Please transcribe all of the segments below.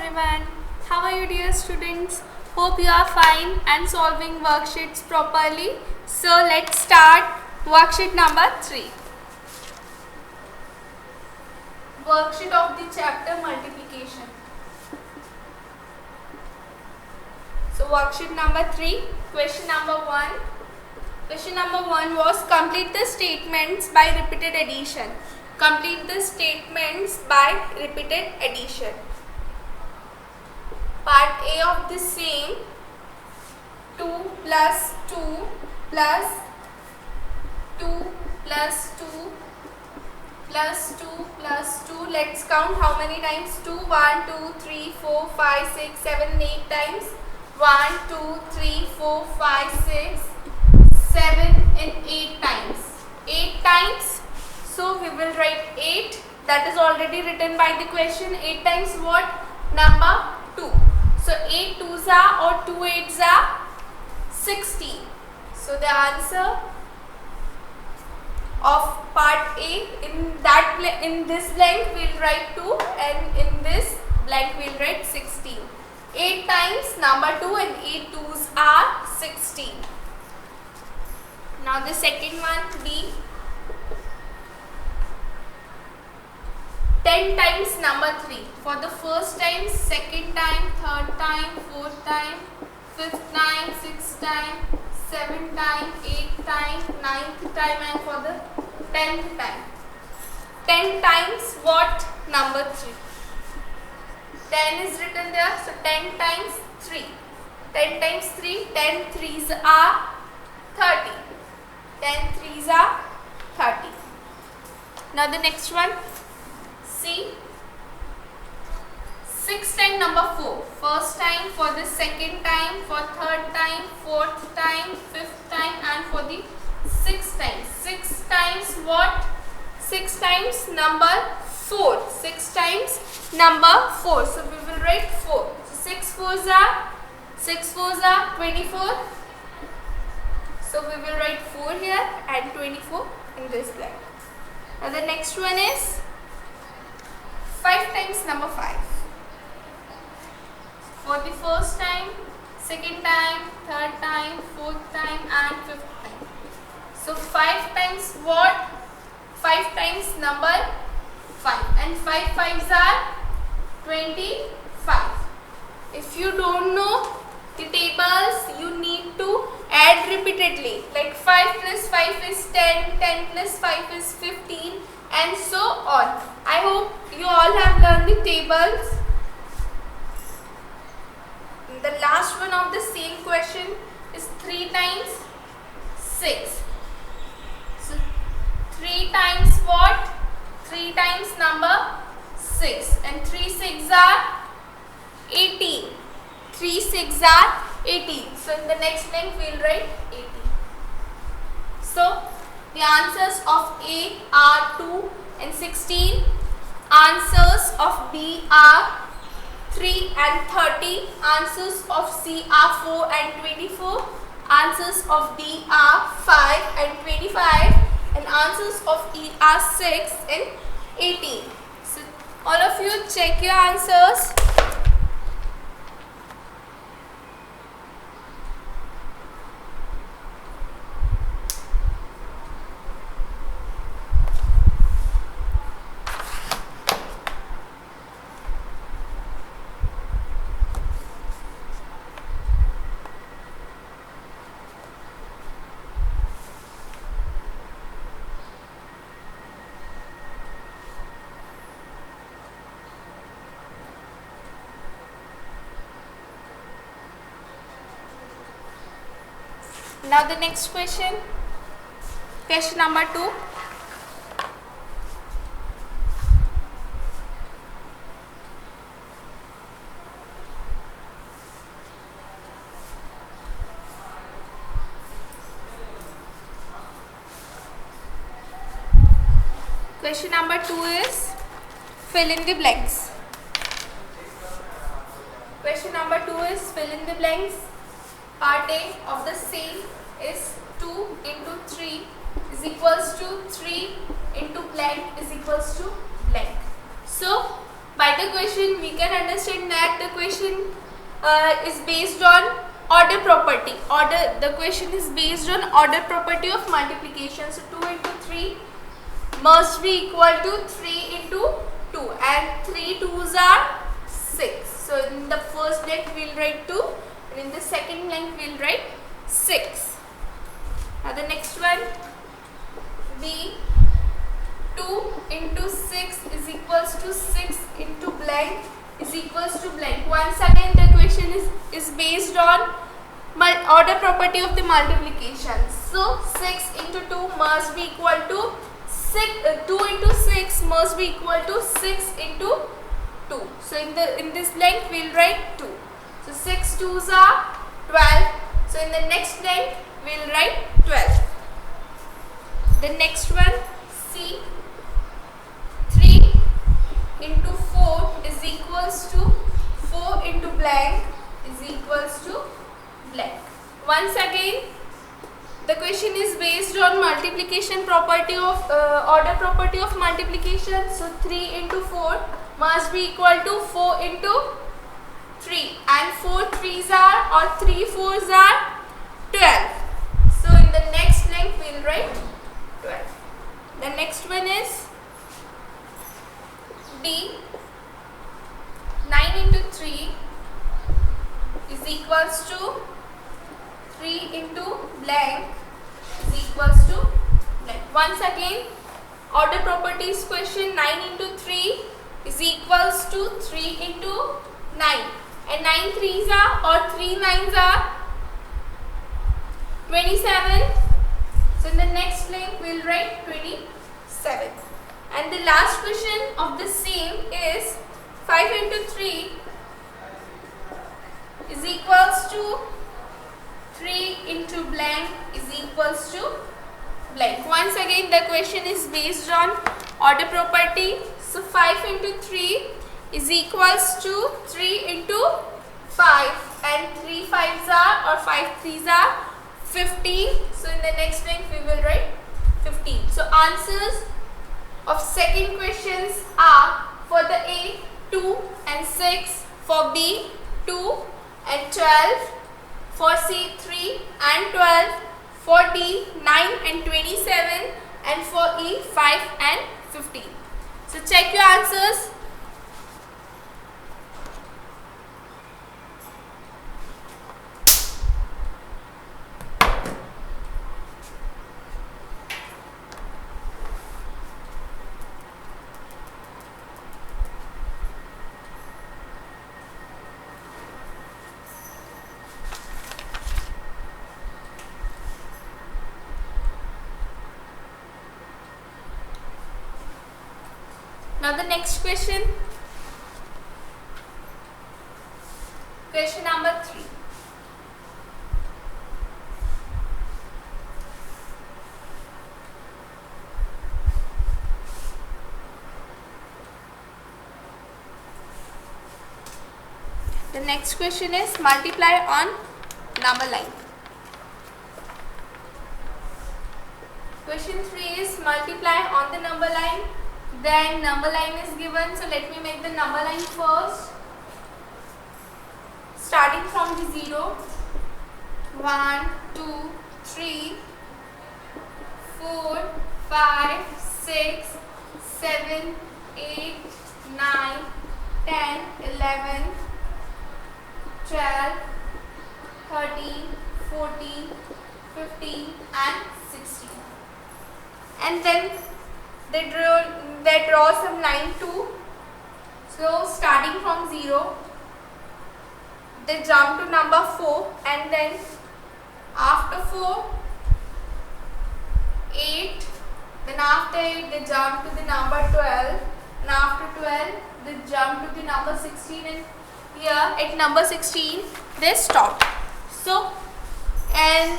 everyone. How are you, dear students? Hope you are fine and solving worksheets properly. So let's start worksheet number 3. Worksheet of the chapter multiplication. So worksheet number 3, question number 1. Question number 1 was complete the statements by repeated addition. Complete the statements by repeated addition. Part A of the same, 2 plus 2 plus 2 plus 2 plus 2 plus 2. Let's count how many times 2. 1, 2, 3, 4, 5, 6, 7, 8 times. 1, 2, 3, 4, 5, 6, 7 and 8 times. 8 times. So we will write 8. That is already written by the question. 8 times what? Number 2. So 8 2s are or 2 8s are 16. So the answer of part A, in this blank we will write 2 and in this blank we will write 16. 8 times number 2 and 8 2s are 16. Now the second one, B. 10 times number 3. For the first time, second time, third time, fourth time, fifth time, sixth time, seventh time, eighth time, ninth time, and for the 10th time. 10 times what? Number 3. 10 is written there, so 10 times 3. 10 times 3, 10 3s are 30. 10 3s are 30. Now the next one. See, 6 times number 4. First time, for the second time, for third time, fourth time, fifth time, and for the 6th time. 6 times what? 6 times number 4. 6 times number 4. So we will write 4. So 6 4s are 24. So we will write 4 here and 24 in this blank. Now the next one is 5 times number 5. For the first time, second time, third time, fourth time, and fifth time. So 5 times what? 5 times number 5. And 5 5s are 25. If you don't know the tables, you need to add repeatedly. Like 5 plus 5 is 10, 10 plus 5 is 15, and so on. I hope you all have learned the tables. The last one of the same question is 3 times 6. So 3 times what? 3 times number 6. And 3 6s are 18. 3 6s are 18. So in the next blank we will write 18. So the answers of A are 2 and 16. Answers of B are 3 and 30. Answers of C are 4 and 24. Answers of D are 5 and 25. And answers of E are 6 and 18. So all of you check your answers. Now the next question, question number 2. Question number 2 is fill in the blanks. Question number 2 is fill in the blanks. Part A of the same is 2 into 3 is equals to 3 into blank is equals to blank. So by the question, we can understand that the question is based on order property. The question is based on order property of multiplication. So 2 into 3 must be equal to 3 into 2, and 3 2s are 6. So in the first blank we will write 2, and in the second blank we will write 6. Now the next one, the 2 into 6 is equals to 6 into blank is equals to blank. Once again the question is based on order property of the multiplication. So 6 into 2 must be equal to 2 into 6 must be equal to 6 into 2. So in this blank we will write 2. So 6 2s are 12. So in the next blank we will write 12. The next one, C, 3 into 4 is equals to 4 into blank is equals to blank. Once again the question is based on multiplication property of order property of multiplication. So 3 into 4 must be equal to 4 into 3, and 4 3s are or 3 4s are 12. So in the next blank we will write 12. The next one is D, 9 into 3 is equals to 3 into blank is equals to blank. Once again order properties question, 9 into 3 is equals to 3 into 9, and 9 3s are or 3 9s are 27. So in the next blank we will write 27. And the last question of the same is 5 into 3 is equals to 3 into blank is equals to blank. Once again the question is based on order property. So 5 into 3 is equals to 3 into 5, and 3 5s are or 5 3s are 15. So in the next blank we will write 15. So answers of second questions are for the A 2 and 6, for B 2 and 12, for C 3 and 12, for D 9 and 27, and for E 5 and 15. So check your answers. Now the next question, question number 3. The next question is multiply on number line. Question 3 is multiply on the number line. Then number line is given, so let me make the number line first. Starting from the 0, 1 2 3 4 5 6 7 8 9 10 11 12 13 14 15 and 16, and then they draw some line too. So starting from 0 they jump to number 4, and then after 4 8, then after 8 they jump to the number 12, and after 12 they jump to the number 16, and here at number 16 they stop. So n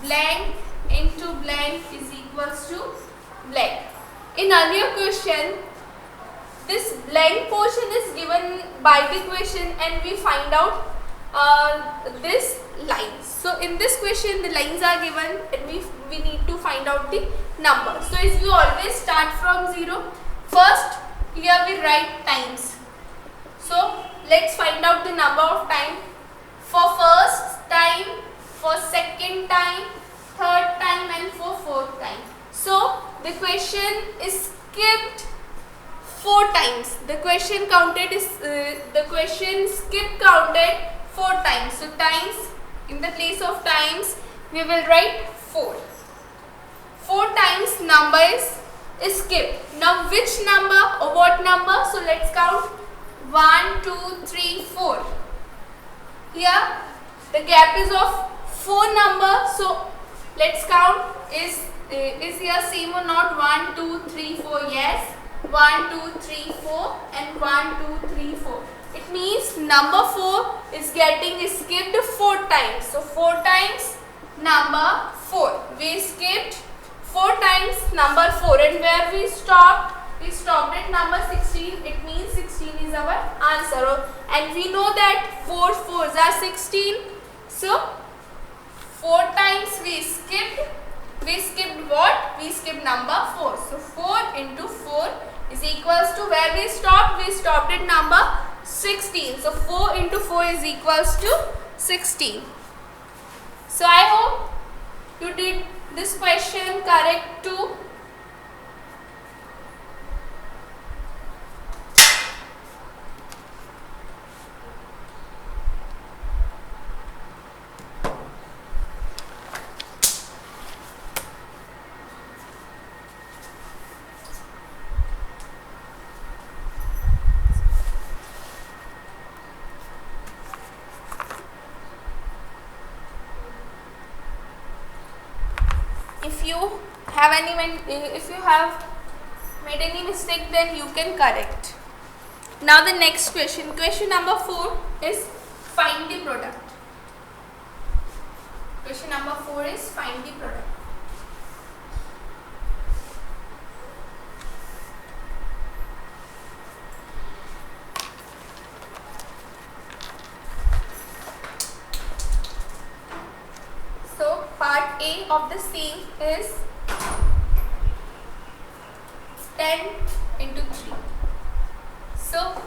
blank into blank is equals to blank. In earlier question, this blank portion is given by the question and we find out this lines. So in this question the lines are given and we need to find out the number. So as we always start from 0, first here we write times. So let's find out the number of time for first time, for second time, third time and for fourth time. So the question is skipped 4 times. The question skip counted 4 times. So times, in the place of times we will write 4. 4 times number is skipped. Now which number or what number? So let's count 1, 2, 3, 4. Here the gap is of 4 numbers. So let's count is here same or not? 1, 2, 3, 4. Yes. 1, 2, 3, 4 and 1, 2, 3, 4. It means number 4 is getting skipped 4 times. So 4 times number 4. We skipped 4 times number 4, and where we stopped? We stopped at number 16. It means 16 is our answer. And we know that 4 4s are 16. So 4 times we skipped. We skipped what? We skipped number 4. So 4 into 4 is equals to, where we stopped? We stopped at number 16. So 4 into 4 is equals to 16. So I hope you did this question correct too. If you have made any mistake, then you can correct. Now the next question, question number 4 is find the product. Question number 4 is find the product. So part A of the same is 10 into 3. So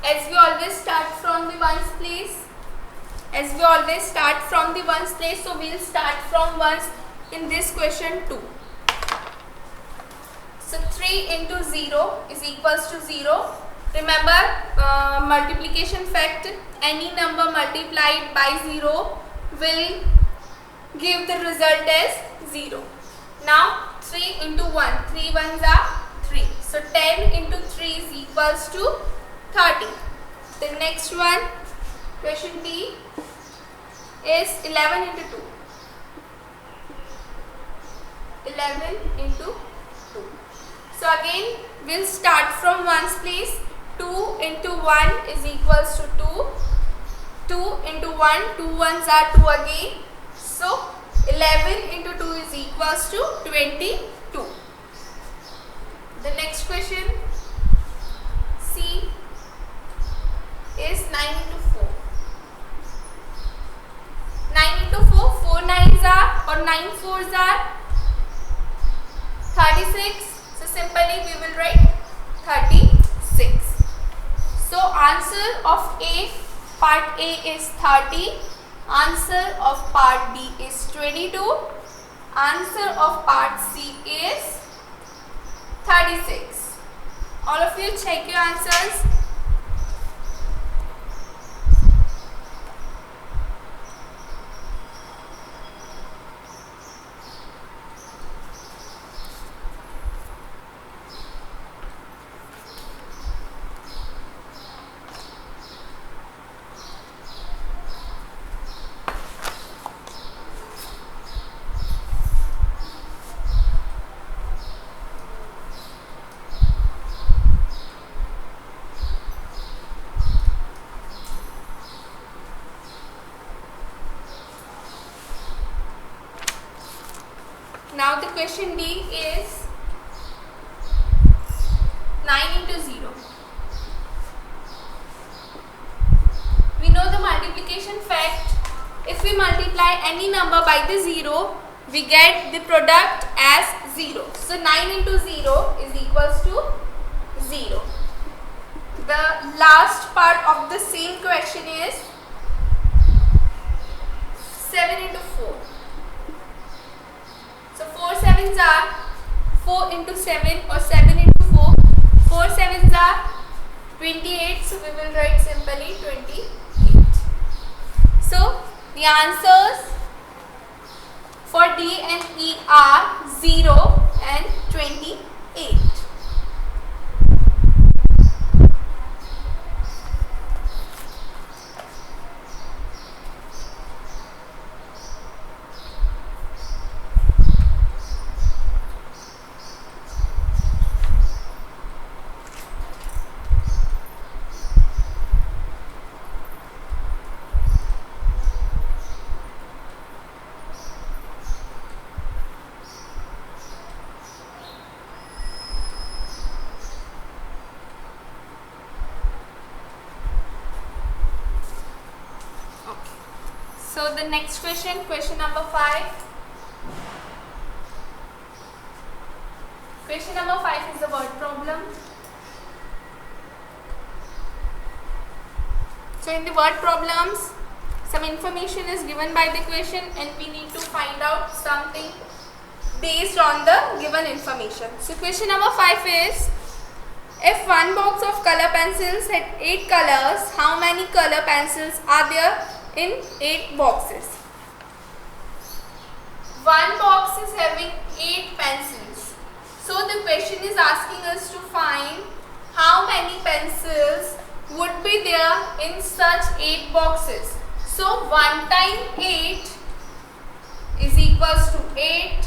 as we always start from the ones place, so we will start from ones in this question too. So 3 into 0 is equals to 0. Remember multiplication fact, any number multiplied by 0 will give the result as 0. Now 3 into 1, 3 ones are 3. So 10 into 3 is equals to 30. The next one, question B, is 11 into 2. 11 into 2. So again we'll start from ones place. 2 into 1 is equals to 2. 2 into 1, 2 ones are 2 again. So 11 into 2 is equals to 22. The next question, C, is 9 into 4. 9 into 4, 4 nines are, or 9 fours are 36. So simply we will write 36. So answer of A, part A is 30. Answer of part B is 22. Answer of part C is 36. All of you check your answers. Now the question D is 9 into 0. We know the multiplication fact. If we multiply any number by the 0, we get the product as 0. So 9 into 0 is equals to 0. The last part the same question is 7 into 4. So 4 sevens are 4 into 7 or 7 into 4. 4 sevens are 28. So we will write simply 28. So the answers for D and E are 0 and 28. So the next question number 5. Question number 5 is a word problem. So in the word problems, some information is given by the question and we need to find out something based on the given information. So question number 5 is, if one box of color pencils had 8 colors, how many color pencils are there in 8 boxes? One box is having 8 pencils. So the question is asking us to find how many pencils would be there in such 8 boxes. So 1 time 8 is equals to 8.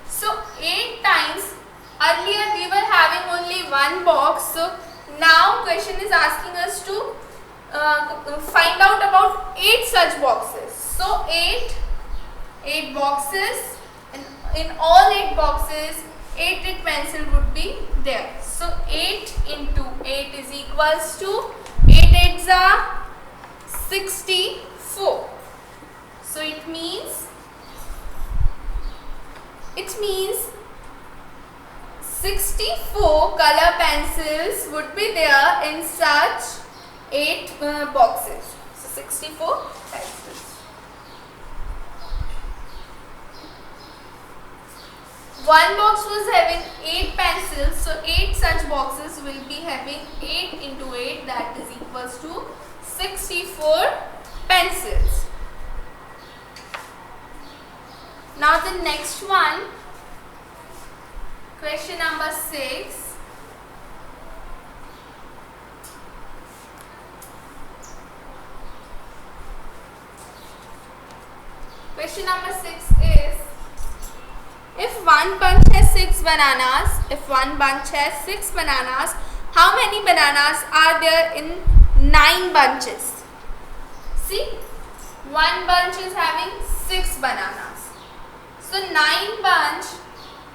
So 8 times, earlier we were having only one box. So now question is asking us to find out about 8 such boxes. So 8 boxes, and in all 8 boxes 8 pencil would be there. So 8 into 8 is equals to 8 8s are 64. So it means 64 color pencils would be there in such 8 boxes. So 64 pencils. One box was having 8 pencils, so 8 such boxes will be having 8 into 8, that is equals to 64 pencils. Now the next one, question number 6. Question number 6 is, if one bunch has 6 bananas, how many bananas are there in 9 bunches? See, one bunch is having 6 bananas. So 9 bunch,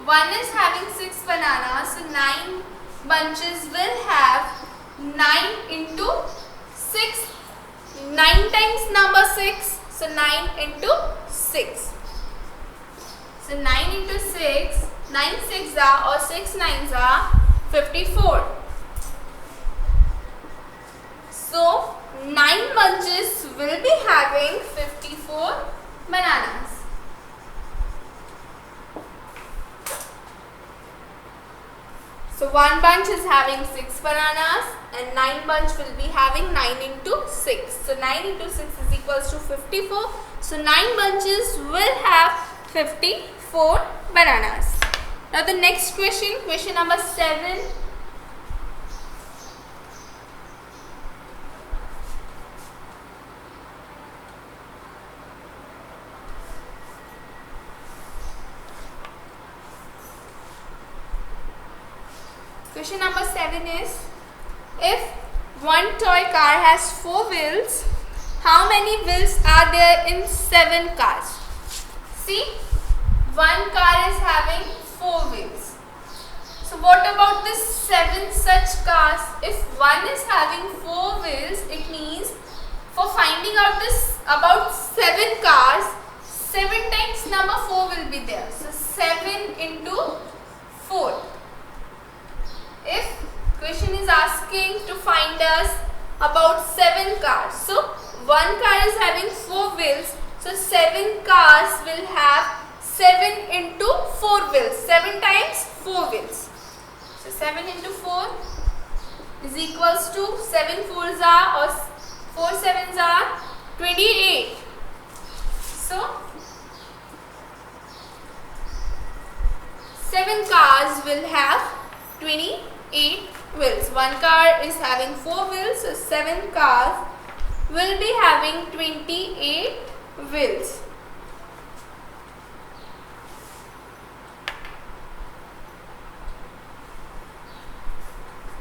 one is having 6 bananas, so 9 bunches will have 9 into 6. 9 times number 6, so 9 into 6. So 9 into 6, 9 6 are or 6 9s are 54. So 9 bunches will be having 54 bananas. So one bunch is having 6 bananas and 9 bunch will be having 9 into 6. So 9 into 6 is equals to 54. So 9 bunches will have 54 bananas. Now the next question, question number 7. Question number 7 is, if one toy car has 4 wheels, how many wheels are there in 7 cars? See, one car is having 4 wheels. So what about this 7 such cars? If one is having 4 wheels, it means for finding out this about 7 cars, 7 times number 4 will be there. So 7 into 4. If question is asking to find us about 7 cars. So one car is having 4 wheels. So 7 cars will have 7 into 4 wheels. 7 times 4 wheels. So 7 into 4 is equals to 7 fours are or 4 sevens are 28. So 7 cars will have 28 wheels. One car is having 4 wheels, so 7 cars will be having 28 wheels.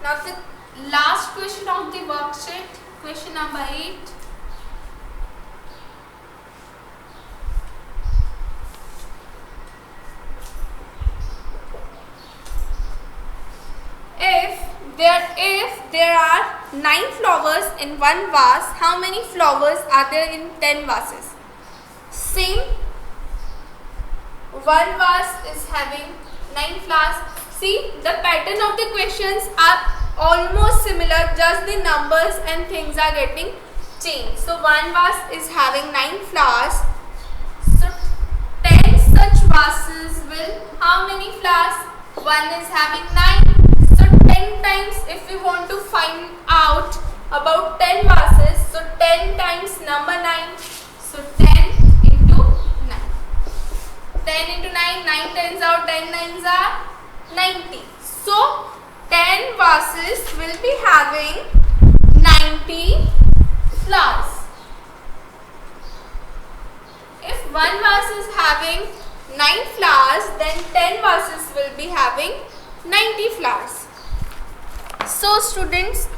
Now the last question of the worksheet, question number 8. If there are 9 flowers in one vase, how many flowers are there in 10 vases? Same. One vase is having 9 flowers. See, the pattern of the questions are almost similar, just the numbers and things are getting changed. So one vase is having 9 flowers. So 10 such vases will, how many flowers? One is having 9. So 10 times, if we want to find out about 10 vases, so 10 times number 9. So 10 into 9. 10 into 9, 9 tens are, 10 nines are 90. So 10 vases will be having 90 flowers. If one vase is having 9 flowers, then 10 vases will be having 90 flowers. So students,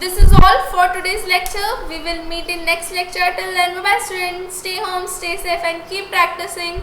this is all for today's lecture. We will meet in next lecture. Till then, bye bye students. Stay home, stay safe and keep practicing.